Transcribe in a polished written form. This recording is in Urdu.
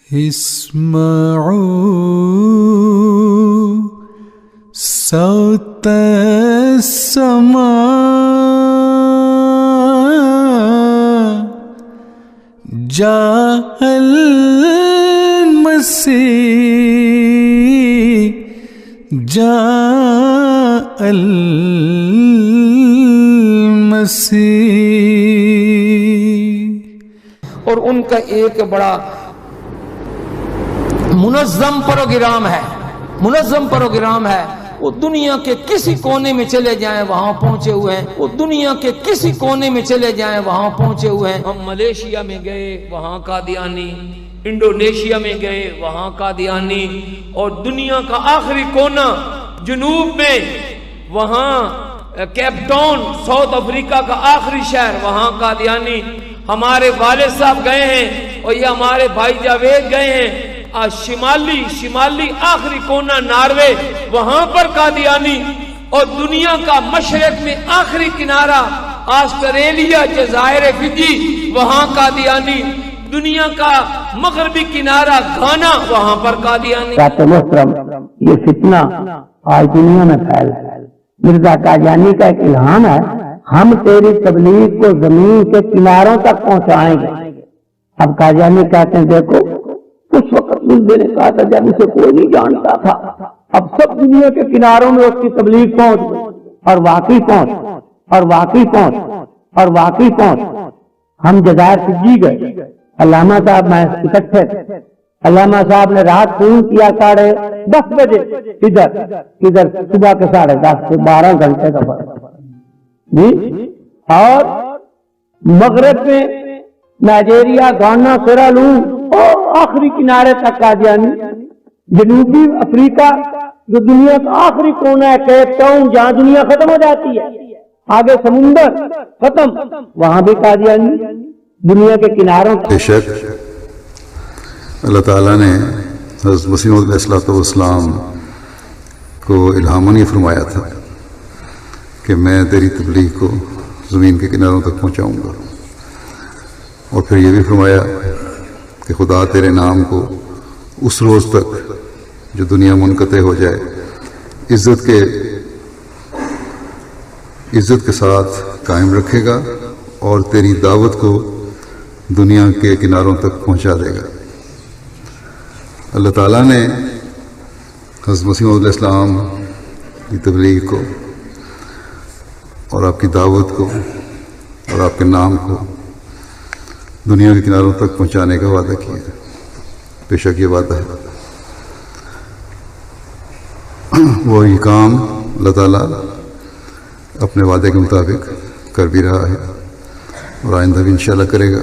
اسمعوا صوت السماء جاء المسيح جاء المسيح۔ اور ان کا ایک بڑا منظم پروگرام ہے، وہ دنیا کے کسی کونے میں چلے جائیں وہاں پہنچے ہوئے ہیں، وہ دنیا کے کسی کونے میں چلے جائیں وہاں پہنچے ہوئے ہیں۔ ہم ملیشیا میں گئے وہاں قادیانی، انڈونیشیا میں گئے وہاں قادیانی، اور دنیا کا آخری کونا جنوب میں وہاں کیپ ٹاؤن ساؤتھ افریقہ کا آخری شہر وہاں قادیانی۔ ہمارے والد صاحب گئے ہیں اور یہ ہمارے بھائی جاوید گئے ہیں شمالی آخری کونا ناروے وہاں پر قادیانی، اور دنیا کا مشرق میں آخری کنارہ آسٹریلیا جزائر فجی وہاں قادیانی، دنیا کا مغربی کنارہ گھانا وہاں پر قادیانی۔ محترم، یہ فتنہ آج دنیا میں پھیل ہے۔ مرزا قادیانی کا ایک الہام ہے، ہم تیری تبلیغ کو زمین کے کناروں تک پہنچائیں گے۔ اب قادیانی کہتے ہیں دیکھو اس وقت مرزا نے کہا تھا جب اسے کوئی نہیں جانتا تھا، اب سب دنیا کے کناروں میں اس کی تبلیغ پہنچ گئی، اور واقعی پہنچ۔ ہم جزائر فجی گئے، علامہ صاحب میں اکٹھے تھے، علامہ صاحب نے رات فون کیا 10:30 بجے، ادھر صبح کے 10:30 سے 12 گھنٹے کا فرق، اور مغرب میں نائجیریا، گانا، سیرالون اور آخری کنارے تک قادیانی، جنوبی افریقہ جو دنیا کا آخری کونا ہے، کیپ ٹاؤن جہاں دنیا ختم ہو جاتی ہے، آگے سمندر ختم، وہاں بھی قادیانی دنیا کے کناروں۔ بے شک اللہ تعالیٰ نے حضرت مسیح موعود علیہ السلام کو الہام نہیں فرمایا تھا کہ میں تیری تبلیغ کو زمین کے کناروں تک پہنچاؤں گا، اور پھر یہ بھی فرمایا کہ خدا تیرے نام کو اس روز تک جو دنیا منقطع ہو جائے عزت کے ساتھ قائم رکھے گا، اور تیری دعوت کو دنیا کے کناروں تک پہنچا دے گا۔ اللہ تعالیٰ نے حضرت مسیح موعود علیہ السلام کی تبلیغ کو اور آپ کی دعوت کو اور آپ کے نام کو دنیا کے کناروں تک پہنچانے کا وعدہ کیا ہے۔ بے شک یہ وعدہ ہے، وہی کام اللہ تعالیٰ اپنے وعدے کے مطابق کر بھی رہا ہے، اور آئندہ بھی انشاءاللہ کرے گا۔